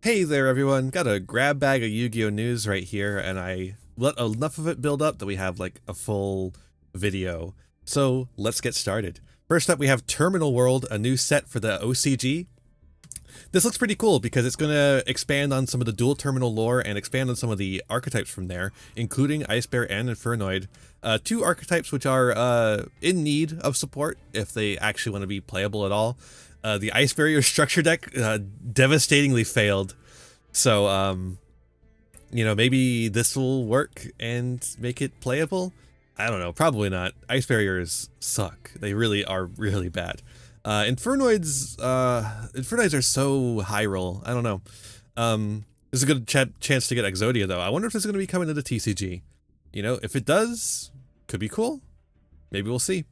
Hey there everyone, got a grab bag of Yu-Gi-Oh news right here, and I let enough of it build up that we have like a full video. So let's get started. First up we have Terminal World, a new set for the OCG. This looks pretty cool because it's going to expand on some of the dual terminal lore and expand on some of the archetypes from there, including Ice Bear and Infernoid. Two archetypes which are in need of support if they actually want to be playable at all. The Ice Barrier structure deck devastatingly failed. So, you know, maybe this will work and make it playable? I don't know, probably not. Ice Barriers suck. They really are really bad. Infernoids are so high roll. I don't know. There's a good chance to get Exodia though. I wonder if this is going to be coming to the TCG. You know, if it does, could be cool. Maybe we'll see.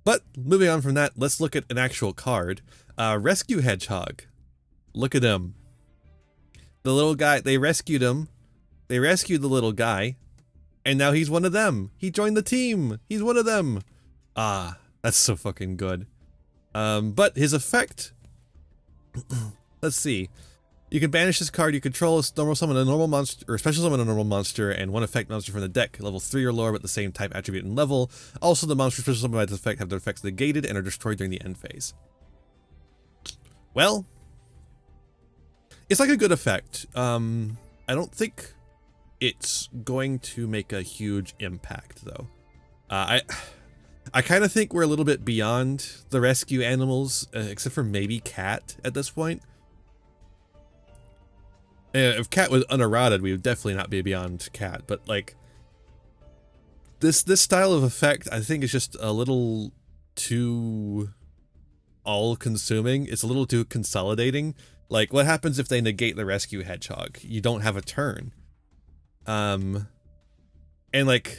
But moving on from that, let's look at an actual card. Rescue Hedgehog. Look at him. The little guy, they rescued him. They rescued the little guy. And now he's one of them. He joined the team. He's one of them. Ah, that's so fucking good. But his effect, let's see. You can banish this card you control, normal summon a normal monster, or special summon a normal monster, and one effect monster from the deck, level 3 or lower, but the same type, attribute, and level. Also, the monsters special summoned by this effect have their effects negated and are destroyed during the end phase. Well, it's like a good effect. I don't think it's going to make a huge impact, though. I kind of think we're a little bit beyond the rescue animals, except for maybe Cat at this point. If Cat was uneroded, we would definitely not be beyond Cat, but like this style of effect, I think is just a little too all-consuming. It's a little too consolidating. Like, what happens if they negate the Rescue Hedgehog? You don't have a turn. And like,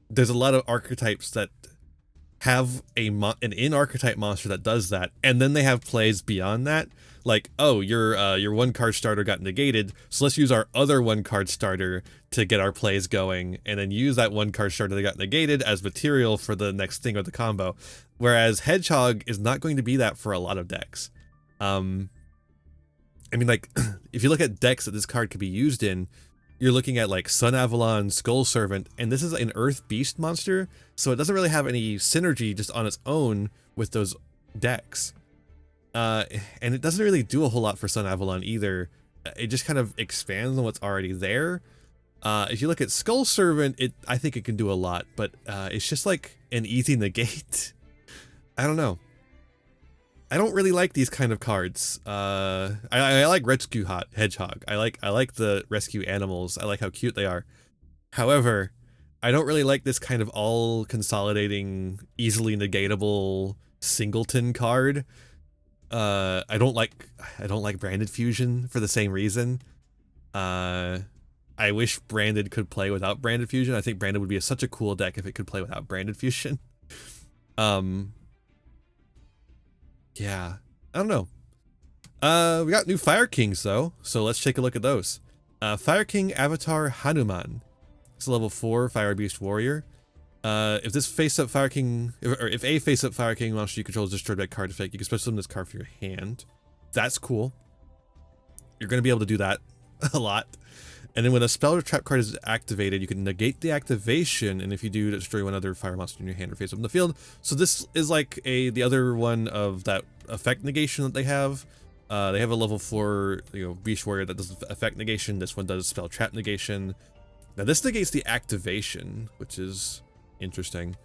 there's a lot of archetypes that have an in-archetype monster that does that, and then they have plays beyond that. Like, oh, your one card starter got negated, so let's use our other one card starter to get our plays going, and then use that one card starter that got negated as material for the next thing of the combo. Whereas Hedgehog is not going to be that for a lot of decks. I mean, like, if you look at decks that this card could be used in, you're looking at like Sun Avalon, Skull Servant, and this is an Earth Beast monster, so it doesn't really have any synergy just on its own with those decks. And it doesn't really do a whole lot for Sun Avalon either. It just kind of expands on what's already there. If you look at Skull Servant, I think it can do a lot, but it's just like an easy negate. I don't know. I don't really like these kind of cards. I like Rescue Hedgehog. I like the rescue animals. I like how cute they are. However, I don't really like this kind of all consolidating, easily negatable singleton card. I don't like Branded Fusion for the same reason. I wish Branded could play without Branded Fusion. I think Branded would be such a cool deck if it could play without Branded Fusion. Yeah, I don't know. We got new Fire Kings though, so let's take a look at those. Fire King Avatar Hanuman. It's a level 4 Fire Beast Warrior. If this face-up Fire King, or if a face-up Fire King monster you control is destroyed by card effect, you can special summon this card from your hand. That's cool. You're going to be able to do that a lot. And then when a spell or trap card is activated, you can negate the activation, and if you do, destroy one other fire monster in your hand or face up in the field. So this is like the other one of that effect negation that they have. They have a level 4, Beast Warrior that does effect negation. This one does spell trap negation. Now this negates the activation, which is interesting,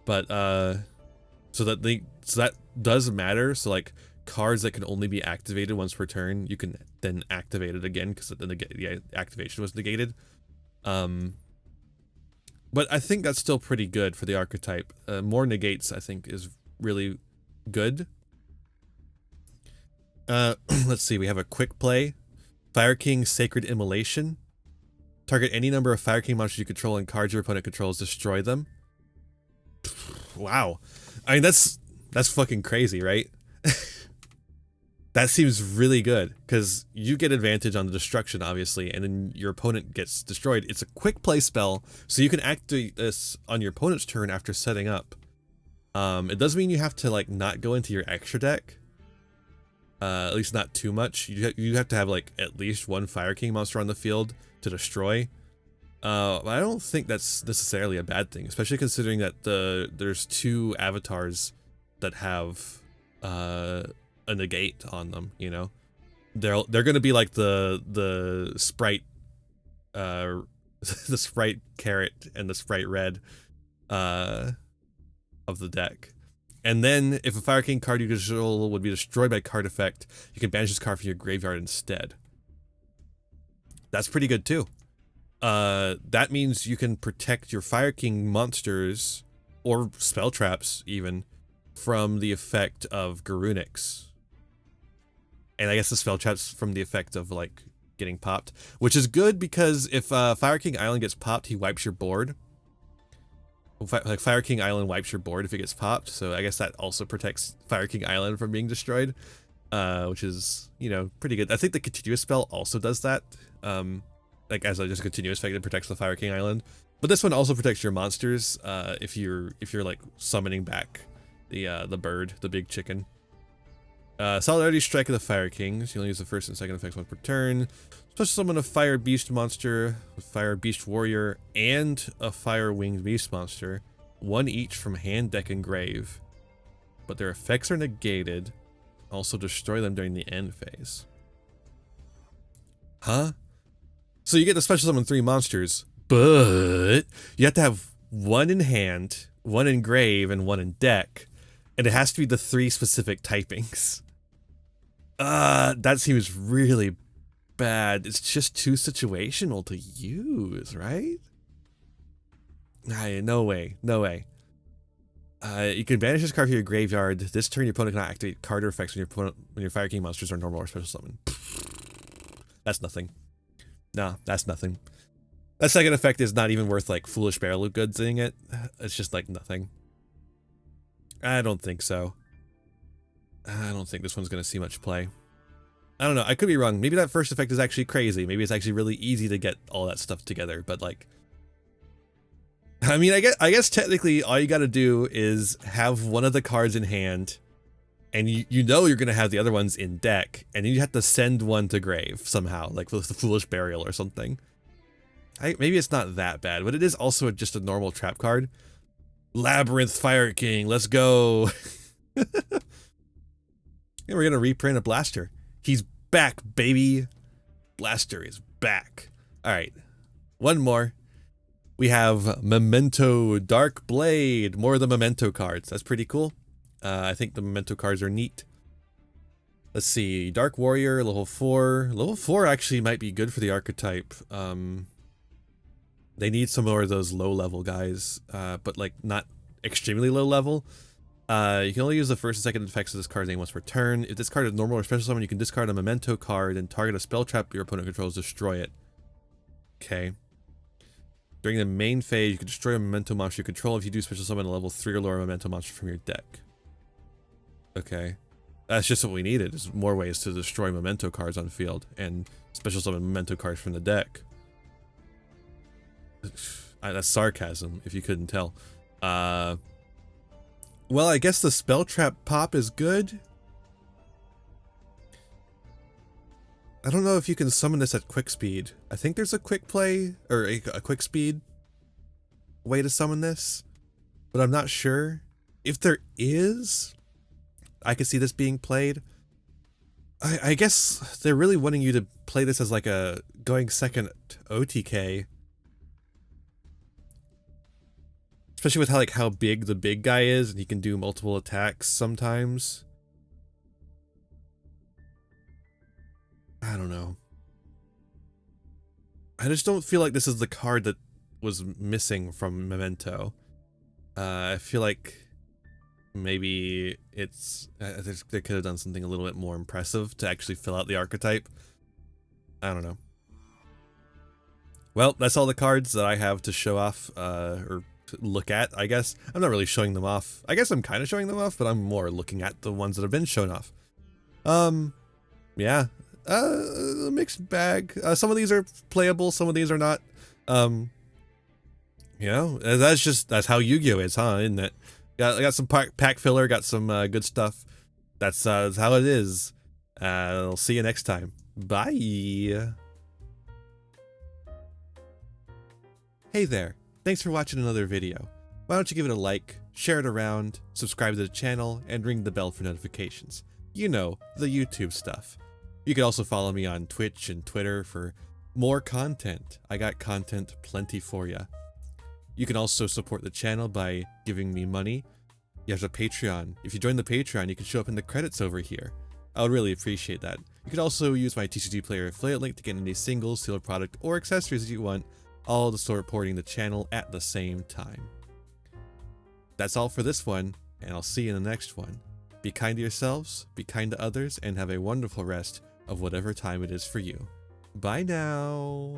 but so that does matter. So like cards that can only be activated once per turn, you can then activate it again because then the activation was negated. But I think that's still pretty good for the archetype. More negates I think is really good. Let's see, we have a quick play. Fire King Sacred Immolation. Target any number of Fire King monsters you control and cards your opponent controls, destroy them. Wow. I mean, that's fucking crazy, right? That seems really good, because you get advantage on the destruction, obviously, and then your opponent gets destroyed. It's a quick play spell, so you can activate this on your opponent's turn after setting up. It does mean you have to, like, not go into your extra deck. At least not too much. You have to have like at least one Fire King monster on the field to destroy. But I don't think that's necessarily a bad thing, especially considering that there's 2 avatars that have a negate on them. You know, they're gonna be like the sprite, the sprite carrot and the sprite red, of the deck. And then, if a Fire King card you control would be destroyed by card effect, you can banish this card from your graveyard instead. That's pretty good too. That means you can protect your Fire King monsters, or spell traps even, from the effect of Garunix. And I guess the spell traps from the effect of, like, getting popped. Which is good because if Fire King Island gets popped, he wipes your board. Like, Fire King Island wipes your board if it gets popped, so I guess that also protects Fire King Island from being destroyed, which is, you know, pretty good. I think the continuous spell also does that, like as a just continuous effect, it protects the Fire King Island. But this one also protects your monsters, if you're like summoning back the bird, the big chicken. Solidarity Strike of the Fire Kings. You only use the first and second effects once per turn. Special summon a Fire Beast monster, a Fire Beast Warrior, and a Fire Winged Beast monster. 1 each from hand, deck, and grave. But their effects are negated. Also destroy them during the end phase. Huh? So you get to special summon 3 monsters, but you have to have 1 in hand, 1 in grave, and 1 in deck. And it has to be the 3 specific typings. That seems really bad. It's just too situational to use, right? No way. No way. You can banish this card from your graveyard. This turn, your opponent cannot activate card or effects when your Fire King monsters are normal or special summon. That's nothing. No, that's nothing. That second effect is not even worth, like, Foolish Barrel Goodsing it. It's just, like, nothing. I don't think so. I don't think this one's gonna see much play. I don't know, I could be wrong. Maybe that first effect is actually crazy. Maybe it's actually really easy to get all that stuff together, but like... I mean, I guess technically all you gotta do is have one of the cards in hand, and you know you're gonna have the other ones in deck, and then you have to send one to grave somehow, like with the Foolish Burial or something. Maybe it's not that bad, but it is also just a normal trap card. Labyrinth Fire King, let's go! And we're gonna reprint a Blaster. He's back, baby! Blaster is back. Alright, one more. We have Memento Dark Blade. More of the Memento cards. That's pretty cool. I think the Memento cards are neat. Let's see. Dark Warrior, level 4. Level 4 actually might be good for the archetype. They need some more of those low-level guys, but like not extremely low-level. You can only use the first and second effects of this card's name once per turn. If this card is normal or special summon, you can discard a Memento card and target a spell trap your opponent controls, destroy it. Okay. During the main phase, you can destroy a Memento monster you control if you do special summon a level 3 or lower Memento monster from your deck. Okay. That's just what we needed, is more ways to destroy Memento cards on field, and special summon Memento cards from the deck. That's sarcasm, if you couldn't tell. Well, I guess the spell trap pop is good. I don't know if you can summon this at quick speed. I think there's a quick play, or a quick speed way to summon this, but I'm not sure. If there is, I could see this being played. I guess they're really wanting you to play this as like a going second OTK. Especially with how big the big guy is, and he can do multiple attacks sometimes. I don't know. I just don't feel like this is the card that was missing from Memento. I feel like maybe it's... they could have done something a little bit more impressive to actually fill out the archetype. I don't know. Well, that's all the cards that I have to show off, or look at, I guess. I'm not really showing them off. I guess I'm kind of showing them off, but I'm more looking at the ones that have been shown off. Yeah. A mixed bag. Some of these are playable, some of these are not. You know, that's how Yu-Gi-Oh is, huh? Isn't it? Got some pack filler, got some good stuff. That's how it is. I'll see you next time. Bye. Hey there. Thanks for watching another video. Why don't you give it a like, share it around, subscribe to the channel, and ring the bell for notifications. You know, the YouTube stuff. You can also follow me on Twitch and Twitter for more content. I got content plenty for ya. You can also support the channel by giving me money. You have a Patreon. If you join the Patreon, you can show up in the credits over here. I would really appreciate that. You can also use my TCG Player affiliate link to get any singles, sealed product, or accessories that you want, all to start supporting the channel at the same time. That's all for this one, and I'll see you in the next one. Be kind to yourselves, be kind to others, and have a wonderful rest of whatever time it is for you. Bye now!